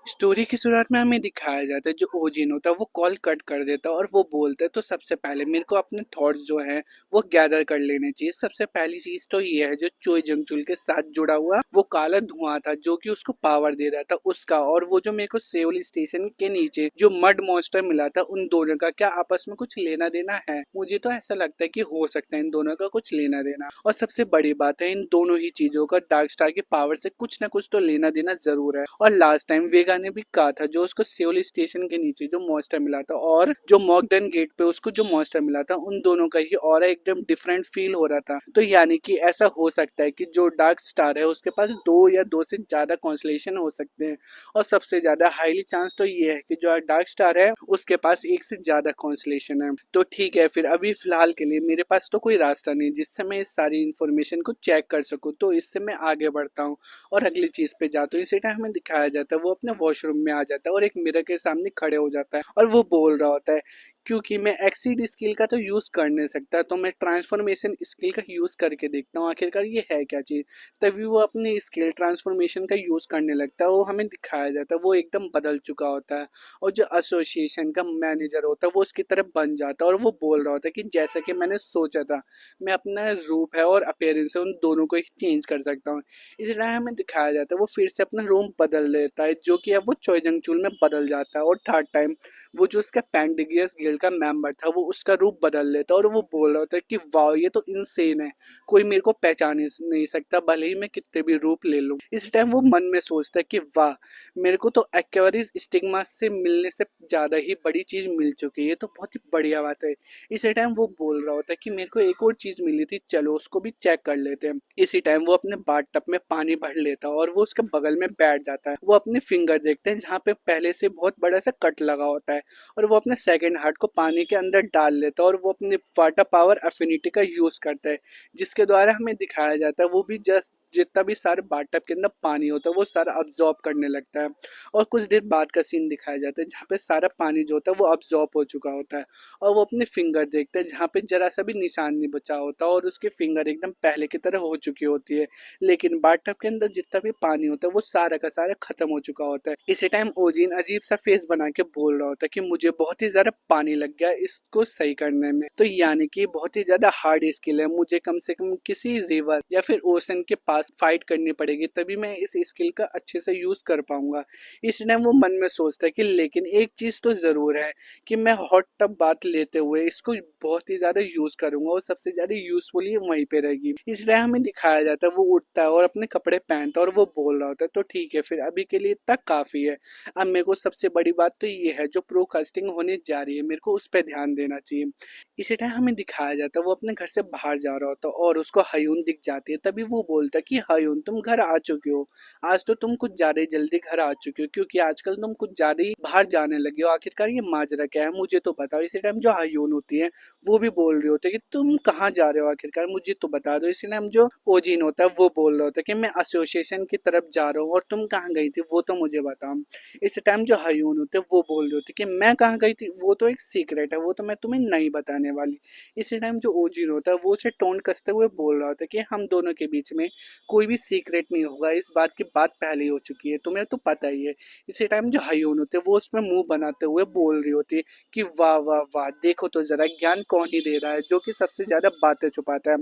Story की शुरुआत में हमें दिखाया जाता है जो ओजिन होता है वो कॉल कट कर देता है और वो बोलता है तो सबसे पहले मेरे को अपने थॉट्स जो हैं वो गैदर कर लेने चाहिए। सबसे पहली चीज तो ये है जो चोई जंगचुल के साथ जुड़ा हुआ वो काला धुआं था जो कि उसको पावर दे रहा था उसका, और वो जो मेरे को सेवल स्टेशन के नीचे जो मड मॉन्स्टर मिला था उन दोनों का क्या आपस में कुछ लेना देना है। मुझे तो ऐसा लगता है कि हो सकता है इन दोनों का कुछ लेना देना, और सबसे बड़ी बात है इन दोनों ही चीजों का डार्क स्टार की पावर से कुछ ना कुछ तो लेना देना जरूर है। और लास्ट टाइम वेगा ने भी कहा था जो उसको सेउल स्टेशन के नीचे जो मॉन्स्टर मिला था और जो मॉकडन गेट पे उसको जो मॉन्स्टर मिला था उन दोनों का ही और एकदम डिफरेंट फील हो रहा था। तो यानी कि ऐसा हो सकता है कि जो डार्क स्टार है उसके पास दो या दो से ज्यादा कॉन्स्टलेशन हो सकते हैं, और सबसे ज्यादा हाईली चांस तो ये है कि जो डार्क स्टार है उसके पास एक से ज्यादा कॉन्स्टलेशन है। तो ठीक है, फिर अभी फिलहाल के लिए मेरे पास तो कोई रास्ता नहीं जिससे मैं इस सारी इंफॉर्मेशन को चेक कर सकूं, तो इससे मैं आगे बढ़ता हूँ और अगली चीज पे जाता हूँ। इसी टाइम हमें दिखाया जाता है वो अपने वॉशरूम में आ जाता है और एक मिरर के सामने खड़े हो जाता है और वो बोल रहा होता है क्योंकि मैं एक्सीड स्किल का तो यूज कर नहीं सकता तो मैं ट्रांसफॉर्मेशन स्किल का यूज करके देखता हूँ आखिरकार ये है क्या चीज। तभी वो अपनी स्किल ट्रांसफॉर्मेशन का यूज करने लगता है। वो हमें दिखाया जाता है वो एकदम बदल चुका होता है और जो एसोसिएशन का मैनेजर होता है वो उसकी तरफ बन जाता है और वो बोल रहा होता है कि जैसा कि मैंने सोचा था मैं अपना रूप है और अपेयरेंस है उन दोनों को ही चेंज कर सकता हूँ। इस तरह हमें दिखाया जाता है वो फिर से अपना रूम बदल लेता है जो कि अब वो चोइजंगचुल में बदल जाता है, और थर्ड टाइम वो जो उसका पैंडिगियस गिल्ड का मेंबर था वो उसका रूप बदल लेता है और वो बोल रहा होता है कि वाह ये तो इनसेन है, कोई मेरे को पहचान ही नहीं सकता भले ही मैं कितने भी रूप ले लूं। इस टाइम वो मन में सोचता है कि वाह मेरे को तो एक्वेरियस स्टिग्मा से मिलने से ज्यादा ही बड़ी चीज मिल चुकी है, ये तो बहुत ही बढ़िया बात है। इसी टाइम वो बोल रहा होता है कि मेरे को एक और चीज मिली थी चलो उसको भी चेक कर लेते हैं। इसी टाइम वो अपने बाथ टब में पानी भर लेता है और वो उसके बगल में बैठ जाता है। वो अपने फिंगर देखते हैं जहाँ पे पहले से बहुत बड़ा सा कट लगा होता है, और वो अपने सेकंड हार्ट को पानी के अंदर डाल लेता है और वो अपने वाटर पावर अफिनिटी का यूज करता है जिसके द्वारा हमें दिखाया जाता है वो भी जस्ट जितना भी सारे बाथटब के अंदर पानी होता है वो सारा अब्जॉर्ब करने लगता है। और कुछ देर बाद का सीन दिखाया जाता है जहाँ पे सारा पानी जो होता है वो अब्जॉर्ब हो चुका होता है, और वो अपने फिंगर देखते हैं जहाँ पे जरा सा भी निशान नहीं बचा होता और उसकी फिंगर एकदम पहले की तरह हो चुकी होती है। लेकिन बाथटब के अंदर जितना भी पानी होता है वो सारा का सारा खत्म हो चुका होता है। इसी टाइम ओजिन अजीब सा फेस बना के बोल रहा होता है कि मुझे बहुत ही ज्यादा पानी लग गया इसको सही करने में, तो यानी कि बहुत ही ज्यादा हार्ड स्किल है, मुझे कम से कम किसी रिवर या फिर ओशन के पास फाइट करनी पड़ेगी तभी मैं इस स्किल का अच्छे से यूज कर पाऊंगा। इस टाइम वो मन में सोचता है कि लेकिन एक चीज तो जरूर है कि मैं हॉट टब बात लेते हुए इसको बहुत ही ज्यादा यूज करूंगा और सबसे ज्यादा यूजफुल ये वहीं पे रहेगी। इसलिए हमें दिखाया जाता है वो उठता है और अपने कपड़े पहनता है और वो बोल रहा होता है तो ठीक है फिर अभी के लिए इतना काफी है। अब मेरे को सबसे बड़ी बात तो ये है जो प्रोकास्टिंग होने जा रही है मेरे को उस पर ध्यान देना चाहिए। इसी टाइम हमें दिखाया जाता है वो अपने घर से बाहर जा रहा होता है और उसको हयून दिख जाती है। तभी वो बोलता है कि हयून तुम घर आ चुके हो, आज तो तुम कुछ ज्यादा ही जल्दी घर आ चुके हो क्योंकि आजकल तुम कुछ ज्यादा ही बाहर जाने लगे हो, आखिरकार ये माजरा क्या है मुझे तो बताओ। इसी टाइम जो हयून होती है वो भी बोल रही होती है कि तुम कहाँ जा रहे हो आखिरकार मुझे तो बता दो। इसी टाइम जो ओजिन होता है वो बोल रहा होता है कि मैं एसोसिएशन की तरफ जा रहा हूँ और तुम कहाँ गई थी वो तो मुझे बताओ। इस टाइम जो हयून होते वो बोल रही होती कि मैं कहाँ गई थी वो तो एक सीक्रेट है वो तो मैं तुम्हें नहीं बताने वाली। इसी टाइम जो ओजिन होता है वो उसे टोन कसते हुए बोल रहा होता है कि हम दोनों के बीच में कोई भी सीक्रेट नहीं होगा, इस बात की बात पहले ही हो चुकी है तुम्हें तो पता ही है। इसी टाइम जो हयून होते वो उसमें मुंह बनाते हुए बोल रही होती है कि वाह वाह वाह देखो तो जरा ज्ञान कौन ही दे रहा है जो कि सबसे ज्यादा बातें छुपाता है।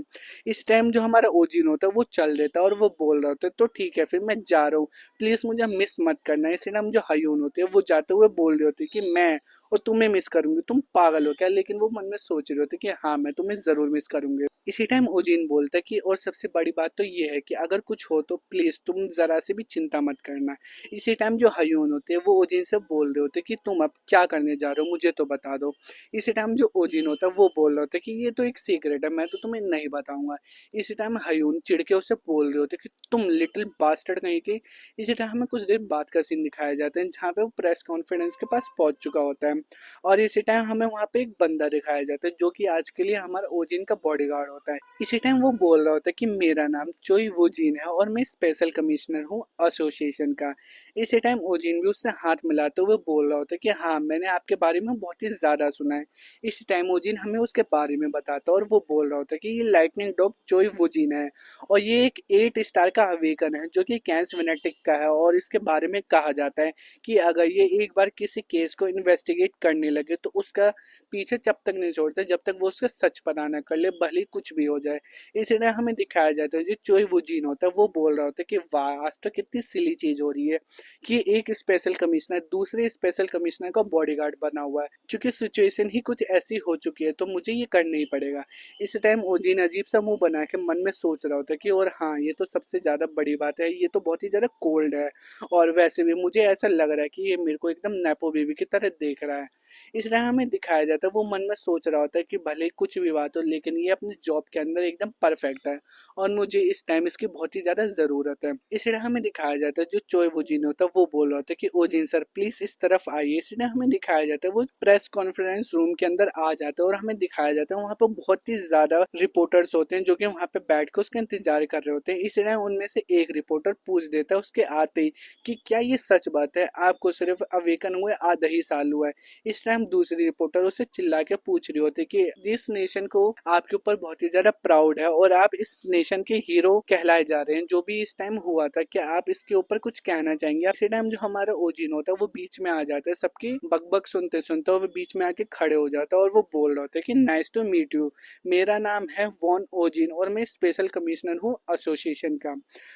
इस टाइम जो हमारा ओजिन होता है वो चल देता है और वो बोल रहा होता है तो ठीक है फिर मैं जा रहा हूँ, प्लीज मुझे मिस मत करना। इसी टाइम जो हयून होती है वो जाते हुए बोल रही होती है कि मैं और तुम्हें मिस करूंगी, तुम पागल हो क्या, लेकिन वो मन में सोच रही होती कि हाँ मैं तुम्हें जरूर मिस करूंगी। इसी टाइम ओजिन बोलता है कि और सबसे बड़ी बात तो ये है कि अगर कुछ हो तो प्लीज तुम जरा से भी चिंता मत करना। इसी टाइम जो हयून होते हैं वो ओजिन से बोल रहे होते कि तुम अब क्या करने जा रहे हो मुझे तो बता दो। इसी टाइम जो ओजिन होता है वो बोल रहा होता है कि ये तो एक सीक्रेट है मैं तो तुम्हें नहीं बताऊंगा। इसी टाइम हयून चिढ़ के उसे बोल रहे होते कि तुम लिटिल बास्टर्ड कहीं के। इसी टाइम हमें कुछ देर बाद का सीन दिखाया जाता है जहाँ पे वो प्रेस कॉन्फ्रेंस के पास पहुंच चुका होता है। और इसी टाइम हमें वहाँ पे एक बंदा दिखाया जाता है जो कि आज के लिए हमारा ओजिन का बॉडीगार्ड होता है। इसी टाइम वो बोल रहा होता है कि मेरा नाम चोई वुजिन है और मैं स्पेशल कमिश्नर हूँ एसोसिएशन का। इसी टाइम ओजिन भी उससे हाथ मिलाते हुए बोल रहा होता है कि हाँ, मैंने आपके बारे में बहुत ही ज़्यादा सुना है। इसी टाइम ओजिन हमें उसके बारे में बताता है और वो बोल रहा होता है कि ये लाइटनिंग डॉग चोई वुजिन है और ये एक 8 स्टार का अवेकन है जो कि कैंस वेनेटिक का है। और इसके बारे में कहा जाता है कि अगर ये एक बार किसी केस को इन्वेस्टिगेट करने लगे तो उसका पीछे जब तक नहीं छोड़ते जब तक वो उसका सच पता ना कर ले, भले कुछ भी हो जाए। इसलिए हमें दिखाया जाता है जो चोई वुजीन होता है वो बोल रहा होता है कि वाह, आज तो कितनी सिली चीज हो रही है कि एक स्पेशल कमिश्नर दूसरे स्पेशल कमिश्नर का बॉडीगार्ड बना हुआ है, क्योंकि सिचुएशन ही कुछ ऐसी हो चुकी है तो मुझे ये करना ही पड़ेगा। इस टाइम ओजिन अजीब सा मुंह बना के मन में सोच रहा होता है कि और हाँ, ये तो सबसे ज्यादा बड़ी बात है, ये तो बहुत ही ज्यादा कोल्ड है और वैसे भी मुझे ऐसा लग रहा है कि ये मेरे को एकदम नेपो बेबी की तरह देख रहा है। इसलिए हमें दिखाया जाता है वो मन में सोच रहा होता है कि भले कुछ भी बात हो लेकिन ये अपने जॉब के अंदर एकदम परफेक्ट है और मुझे इस टाइम इसकी बहुत ही ज्यादा जरूरत है। इसलिए हमें दिखाया जाता है जो चोय वुजिन होता है वो बोल रहा होता है कि ओजिन सर प्लीज इस तरफ आइए। इसलिए हमें दिखाया जाता है वो प्रेस कॉन्फ्रेंस रूम के अंदर आ जाता है और हमें दिखाया जाता है वहाँ पे बहुत ही ज्यादा रिपोर्टर्स होते हैं जो कि वहाँ पे बैठ के उसका इंतजार कर रहे होते हैं। इसलिए उनमें से एक रिपोर्टर पूछ देता है उसके आते ही कि क्या ये सच बात है, आपको सिर्फ अवेकन हुए आधा ही साल हुआ है। इस टाइम दूसरी रिपोर्टर उसे चिल्ला के पूछ रही होती कि इस नेशन को आपके ऊपर बहुत ही ज्यादा प्राउड है और आप इस नेशन के हीरो कहलाए जा रहे हैं, जो भी इस टाइम हुआ था क्या आप इसके ऊपर कुछ कहना चाहेंगे। इसी टाइम जो हमारा ओजिन होता है वो बीच में आ जाता है, सबकी बकबक सुनते सुनते वो बीच में आके खड़े हो जाता है और वो बोल रहा होता है कि नाइस टू मीट यू, मेरा नाम है वॉन ओजिन और मैं स्पेशल कमिश्नर हूँ एसोसिएशन का।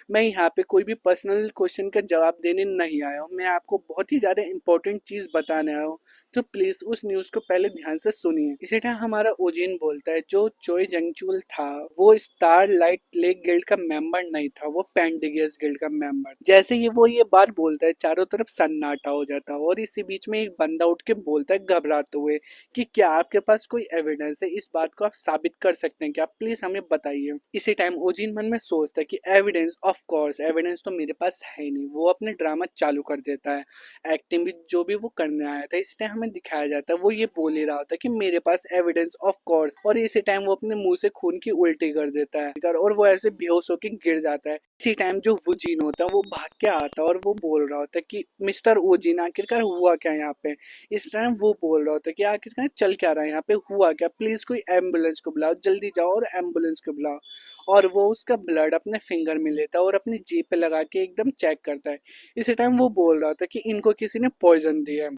मैं यहाँ पे कोई भी पर्सनल क्वेश्चन का जवाब देने नहीं आया हूँ, मैं आपको बहुत ही ज्यादा इंपॉर्टेंट चीज बताने आया हूँ, तो प्लीज उस न्यूज को पहले ध्यान से सुनिए। इसी तरह हमारा ओजिन बोलता है जो चोय जंगचुल था वो स्टार लाइट लेक गिल्ड का मेंबर नहीं था, वो पेंडिगियस गिल्ड का मेंबर। जैसे ही वो ये बात बोलता है चारों तरफ सन्नाटा हो जाता है और इसी बीच में एक बंदा उठ के बोलता है घबराते हुए कि क्या आपके पास कोई एविडेंस है, इस बात को आप साबित कर सकते हैं क्या, प्लीज हमें बताइए। इसी टाइम ओजिन मन में सोचता है कि एविडेंस, ऑफ कोर्स एविडेंस तो मेरे पास है नहीं। वो अपने ड्रामा चालू कर देता है, एक्टिंग भी जो भी वो करने आया था। इस टाइम हमें दिखाया जाता है वो ये बोल ही रहा होता है कि मेरे पास एविडेंस ऑफ कोर्स, और इसी टाइम वो अपने मुंह से खून की उल्टी कर देता है और वो ऐसे बेहोश होकर गिर जाता है। इसी टाइम जो वुजीन होता है वो भाग के आता है और वो बोल रहा होता है कि मिस्टर ओजिन आखिरकार हुआ क्या यहाँ पे। इस टाइम वो बोल रहा होता है कि आखिरकार चल क्या रहा है यहाँ पे, हुआ क्या, प्लीज कोई एम्बुलेंस को बुलाओ, जल्दी जाओ और एम्बुलेंस को बुलाओ। और वो उसका ब्लड अपने फिंगर में लेता है और अपनी जीभ पे लगा के एकदम चेक करता है। इसी टाइम वो बोल रहा था कि इनको किसी ने पॉइजन दिया है।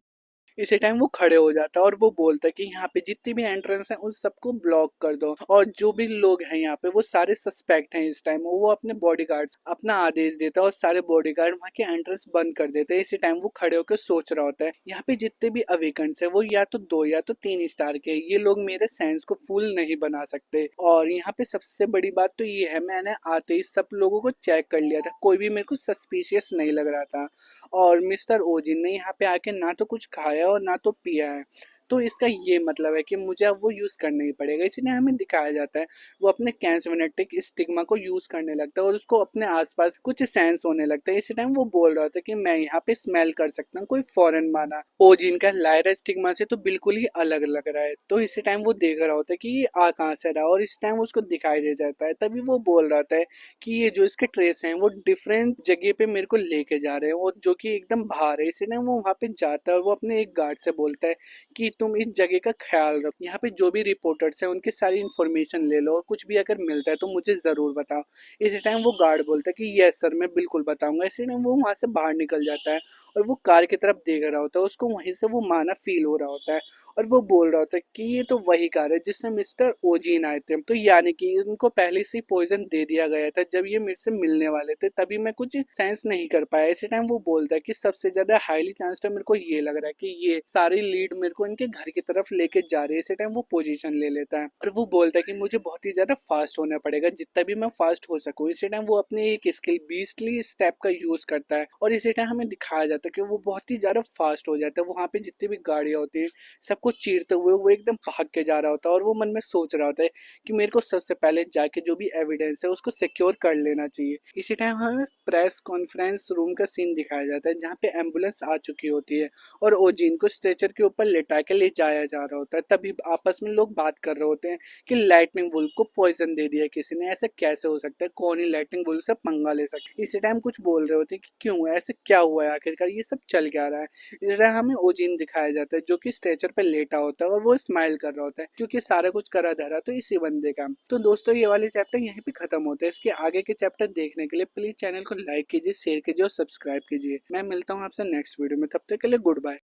इसी टाइम वो खड़े हो जाता है और वो बोलता है कि यहाँ पे जितनी भी एंट्रेंस है उन सबको ब्लॉक कर दो और जो भी लोग हैं यहाँ पे वो सारे सस्पेक्ट हैं। इस टाइम वो अपने बॉडीगार्ड्स अपना आदेश देता है और सारे बॉडीगार्ड वहाँ के एंट्रेंस बंद कर देते हैं। इसी टाइम वो खड़े होकर सोच रहा होता है यहाँ पे जितने भी अवेकेंट्स है वो या तो 2 या तो 3 स्टार के, ये लोग मेरे सेंस को फुल नहीं बना सकते। और यहाँ पे सबसे बड़ी बात तो ये है, मैंने आते ही सब लोगों को चेक कर लिया था, कोई भी मेरे को सस्पिशियस नहीं लग रहा था और मिस्टर ओजिन ने यहाँ पे आके ना तो कुछ खाया और ना तो पिया है, तो इसका ये मतलब है कि मुझे अब वो यूज करना ही पड़ेगा। इसलिए हमें दिखाया जाता है वो अपने कैंसवेनेटिक स्टिग्मा को यूज करने लगता है और उसको अपने आसपास कुछ सेंस होने लगता है। इसी टाइम वो बोल रहा था कि मैं यहाँ पे स्मेल कर सकता हूँ कोई फॉरेन माना। ओजिन का लायरा स्टिग्मा से तो बिल्कुल ही अलग लग रहा है, तो इसी टाइम वो देख रहा होता है कि ये आ कहाँ से रहा और इस टाइम उसको दिखाई दे जाता है। तभी वो बोल रहा था कि ये जो इसके ट्रेस हैं वो डिफरेंट जगह पे मेरे को लेके जा रहे हैं और जो कि एकदम बाहर है। इसी टाइम वो वहाँ पे जाता है और वो अपने एक गार्ड से बोलता है कि तुम इस जगह का ख्याल रखो, यहाँ पे जो भी रिपोर्टर्स हैं उनकी सारी इन्फॉर्मेशन ले लो और कुछ भी अगर मिलता है तो मुझे ज़रूर बताओ। इसी टाइम वो गार्ड बोलता है कि यस सर मैं बिल्कुल बताऊंगा। इसी टाइम वो वहाँ से बाहर निकल जाता है और वो कार की तरफ देख रहा होता है, उसको वहीं से वो माना फील हो रहा होता है और वो बोल रहा होता है कि ये तो वही कार है जिसमें मिस्टर ओजीन आए थे, तो यानी कि उनको पहले से ही पॉइजन दे दिया गया था जब ये मेरे से मिलने वाले थे, तभी मैं कुछ सेंस नहीं कर पाया। इसी टाइम वो बोलता है कि सबसे ज्यादा हाईली चांस तो मेरे को ये लग रहा है कि ये सारी लीड मेरे को इनके घर की तरफ लेके जा रही है। इसी टाइम वो पोजीशन ले लेता है और वो बोलता है कि मुझे बहुत ही ज्यादा फास्ट होना पड़ेगा, जितना भी मैं फास्ट हो सकूं। इसी टाइम वो अपने एक स्किल बीस्टली स्टेप का यूज करता है और इसी टाइम हमें दिखाया जाता है कि वो बहुत ही ज्यादा फास्ट हो जाता है। वहां पे जितनी भी गाड़ियां होती है सब सबको चीरते हुए वो एकदम भाग के जा रहा होता है और वो मन में सोच रहा होता है कि मेरे को सबसे पहले जाके जो भी एविडेंस है उसको सिक्योर कर लेना चाहिए। इसी टाइम हमें प्रेस कॉन्फ्रेंस रूम का सीन दिखाया जाता है जहाँ पे एम्बुलेंस आ चुकी होती है और ओजिन को स्ट्रेचर के ऊपर लेटा के ले जाया जा रहा होता है। तभी आपस में लोग बात कर रहे होते हैं कि लाइटनिंग वुल्फ को पॉइजन दे दिया किसी ने, ऐसे कैसे हो सकता है, कौन ही लाइटनिंग वुल्फ से पंगा ले सकता है। इसी टाइम कुछ बोल रहे होते हैं कि क्यों, ऐसे क्या हुआ है, आखिरकार ये सब चल क्या रहा है। इस तरह हमें ओजिन दिखाया जाता है जो कि स्ट्रेचर पे लेटा होता है और वो स्माइल कर रहा होता है क्योंकि सारा कुछ करा धरा तो इसी बंदे का। तो दोस्तों ये वाले चैप्टर यहीं पे खत्म होते हैं। इसके आगे के चैप्टर देखने के लिए प्लीज चैनल को लाइक कीजिए, शेयर कीजिए और सब्सक्राइब कीजिए। मैं मिलता हूँ आपसे नेक्स्ट वीडियो में, तब तक के लिए गुड बाय।